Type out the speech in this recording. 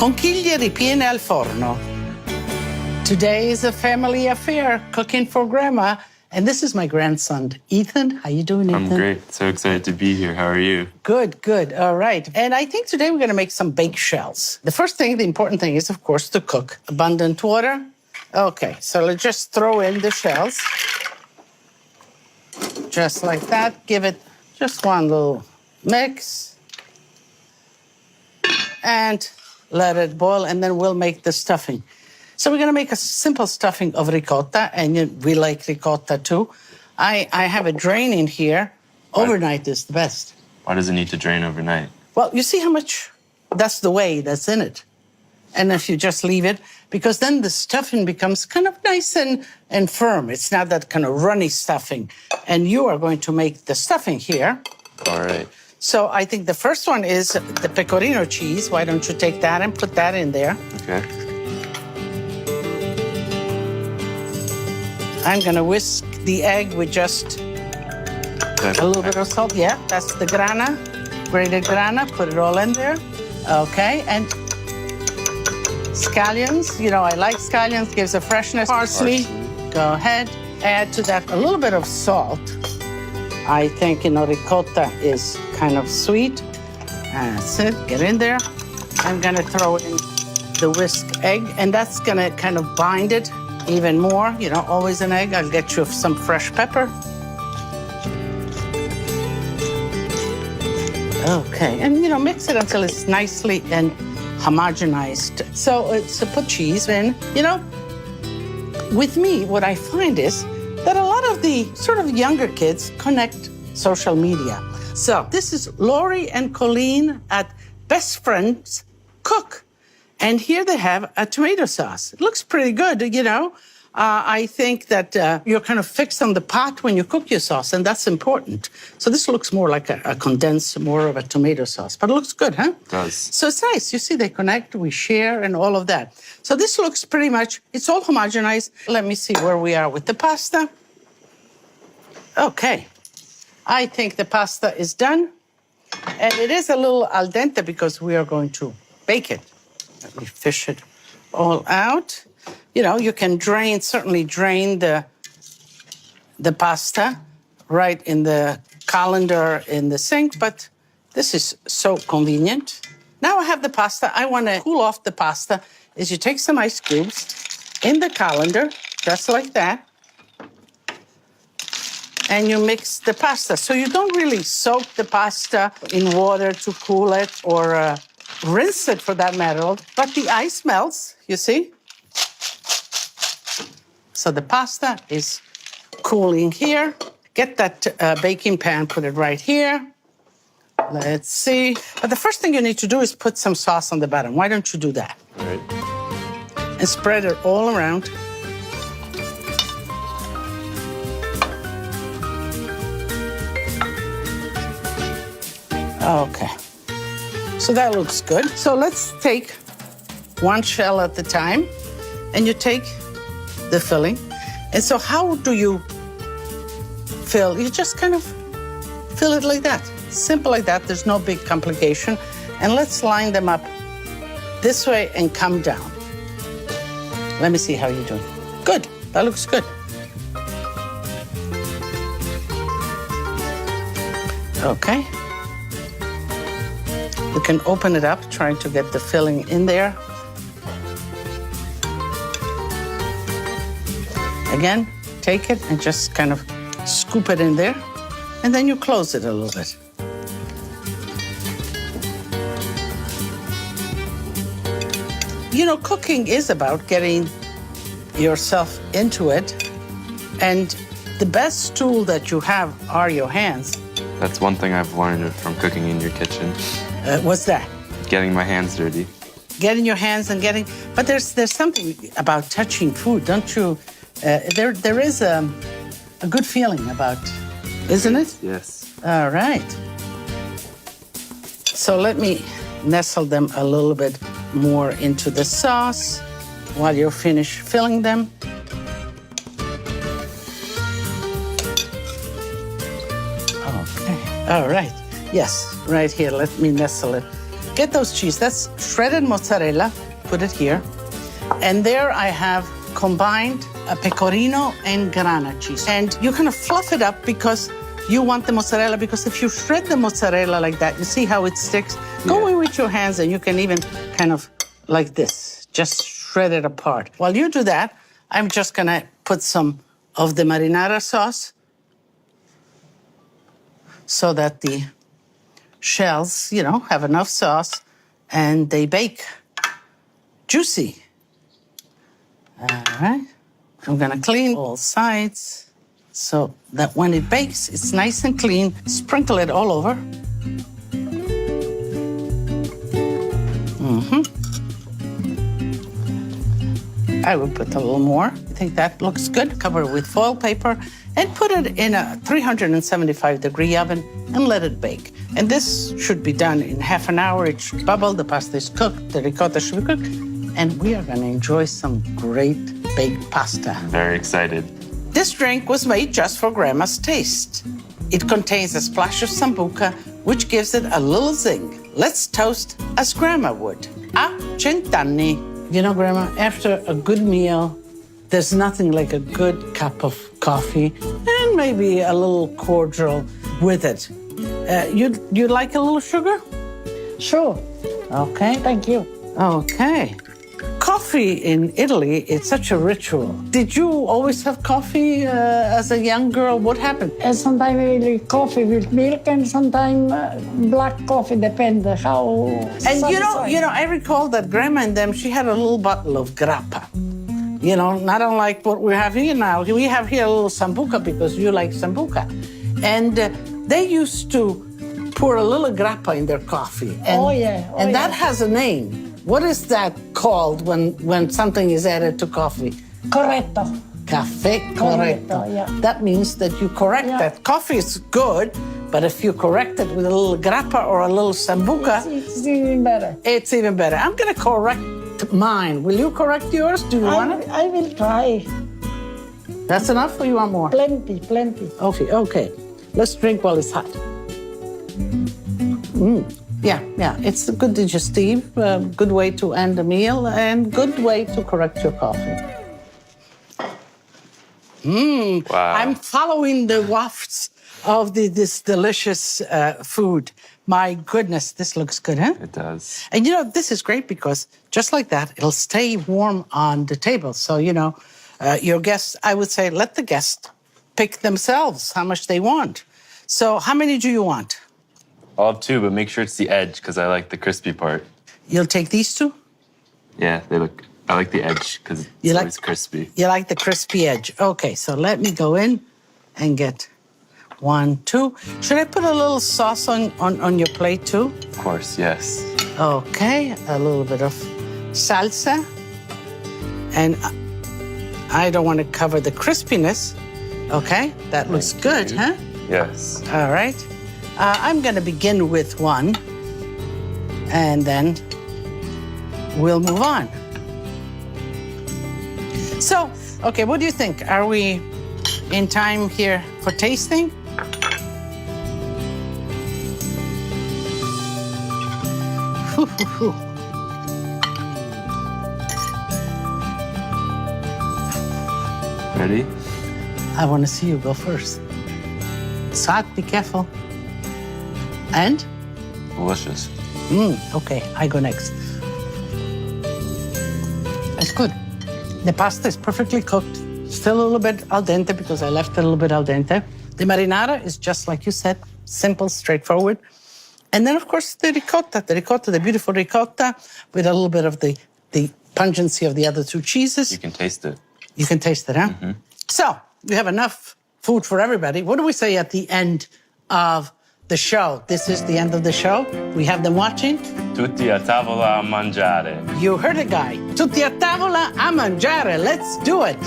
Conchiglie ripiene al forno. Today is a family affair, cooking for Grandma. And this is my grandson, Ethan. How you doing, Ethan? I'm great. So excited to be here. How are you? Good, good. All right. And I think today we're going to make some baked shells. The first thing, the important thing is, of course, to cook. Abundant water. Okay, so let's just throw in the shells. Just like that. Give it just one little mix. And let it boil, and then we'll make the stuffing. So we're going to make a simple stuffing of ricotta, and we like ricotta too. I have it draining here. Overnight is the best. Why does it need to drain overnight? Well, you see how much, that's the whey that's in it. And if you just leave it, because then the stuffing becomes kind of nice and firm. It's not that kind of runny stuffing. And you are going to make the stuffing here. All right. So I think the first one is the pecorino cheese. Why don't you take that and put that in there? Okay. I'm gonna whisk the egg with just a little bit of salt. Yeah, that's the grana, grated grana. Put it all in there. Okay, and scallions. You know, I like scallions, gives a freshness. Parsley. Go ahead. Add to that a little bit of salt. I think, you know, ricotta is kind of sweet. That's it. Get in there. I'm gonna throw in the whisked egg, and that's gonna kind of bind it even more. You know, always an egg. I'll get you some fresh pepper. Okay, and you know, mix it until it's nicely and homogenized. So put cheese in. You know, with me, what I find is that a lot of the sort of younger kids connect social media. So this is Lori and Colleen at Best Friends Cook. And here they have a tomato sauce. It looks pretty good, you know. I think that you're kind of fixed on the pot when you cook your sauce, and that's important. So this looks more like a condensed, more of a tomato sauce. But it looks good, huh? It does. So it's nice. You see, they connect, we share, and all of that. So this looks pretty much, it's all homogenized. Let me see where we are with the pasta. Okay. I think the pasta is done. And it is a little al dente because we are going to bake it. Let me fish it all out. You know, you can certainly drain the pasta right in the colander in the sink, but this is so convenient. Now I have the pasta. I want to cool off the pasta. Is you take some ice cubes in the colander, just like that, and you mix the pasta. So you don't really soak the pasta in water to cool it or rinse it for that matter, but the ice melts, you see? So the pasta is cooling here. Get that baking pan, put it right here. Let's see. But the first thing you need to do is put some sauce on the bottom. Why don't you do that? All right. And spread it all around. Okay. So that looks good. So let's take one shell at a time, and you take the filling. And so how do you fill? You just kind of fill it like that. Simple like that. There's no big complication. And let's line them up this way and come down. Let me see how you're doing. Good. That looks good. Okay. You can open it up, trying to get the filling in there. Again, take it and just kind of scoop it in there, and then you close it a little bit. You know, cooking is about getting yourself into it, and the best tool that you have are your hands. That's one thing I've learned from cooking in your kitchen. What's that? Getting my hands dirty. Getting your hands and getting, but there's something about touching food, don't you? There is a good feeling about, isn't it? Yes. All right. So let me nestle them a little bit more into the sauce while you're finished filling them. Okay. All right. Yes, right here. Let me nestle it get those cheese. That's shredded mozzarella. Put it here. And there I have combined a pecorino and grana cheese. And you kind of fluff it up because you want the mozzarella, because if you shred the mozzarella like that, you see how it sticks? Go in with your hands and you can even kind of like this, just shred it apart. While you do that, I'm just gonna put some of the marinara sauce so that the shells, you know, have enough sauce and they bake juicy. All right. I'm gonna clean all sides so that when it bakes, it's nice and clean. Sprinkle it all over. I will put a little more. I think that looks good. Cover it with foil paper and put it in a 375-degree oven and let it bake. And this should be done in half an hour. It should bubble, the pasta is cooked, the ricotta should be cooked, and we are gonna enjoy some great baked pasta. Very excited. This drink was made just for Grandma's taste. It contains a splash of sambuca, which gives it a little zing. Let's toast as Grandma would. A cent'anni. You know, Grandma, after a good meal, there's nothing like a good cup of coffee and maybe a little cordial with it. You'd like a little sugar? Sure. Okay. Thank you. Okay. Coffee in Italy, it's such a ritual. Did you always have coffee as a young girl? What happened? And sometimes really coffee with milk, and sometimes black coffee, depends how. And you know, I recall that Grandma and them, she had a little bottle of grappa. You know, not unlike what we have here now. We have here a little sambuca because you like sambuca. And they used to pour a little grappa in their coffee. And, and that has a name. What is that called when something is added to coffee? Corretto. Caffè corretto. Yeah. That means that you correct that. Coffee is good, but if you correct it with a little grappa or a little sambuca, It's even better. it's even better. I'm going to correct mine. Will you correct yours? Do you want it? I will try. That's enough or you want more? Plenty, plenty. Okay. Let's drink while it's hot. Yeah, it's a good digestive, good way to end a meal, and good way to correct your coffee. Wow. I'm following the wafts of this delicious food. My goodness, this looks good, huh? It does. And you know, this is great because just like that, it'll stay warm on the table. So, you know, your guests, I would say, let the guests pick themselves how much they want. So how many do you want? I'll have two, but make sure it's the edge because I like the crispy part. You'll take these two? Yeah, I like the edge because it's always crispy. You like the crispy edge. Okay, so let me go in and get 1, 2. Should I put a little sauce on your plate too? Of course, yes. Okay, a little bit of salsa. And I don't want to cover the crispiness. Okay, that looks good, huh? Yes. All right. I'm going to begin with one, and then we'll move on. So, okay, what do you think? Are we in time here for tasting? Ready? I want to see you go first. It's hot, be careful. And? Delicious. Okay, I go next. It's good. The pasta is perfectly cooked. Still a little bit al dente because I left it a little bit al dente. The marinara is just like you said, simple, straightforward. And then, of course, the ricotta, the beautiful ricotta with a little bit of the pungency of the other two cheeses. You can taste it. You can taste it, huh? Mm-hmm. So, we have enough food for everybody. What do we say at the end of the show? This is the end of the show. We have them watching. Tutti a tavola a mangiare. You heard a guy. Tutti a tavola a mangiare. Let's do it.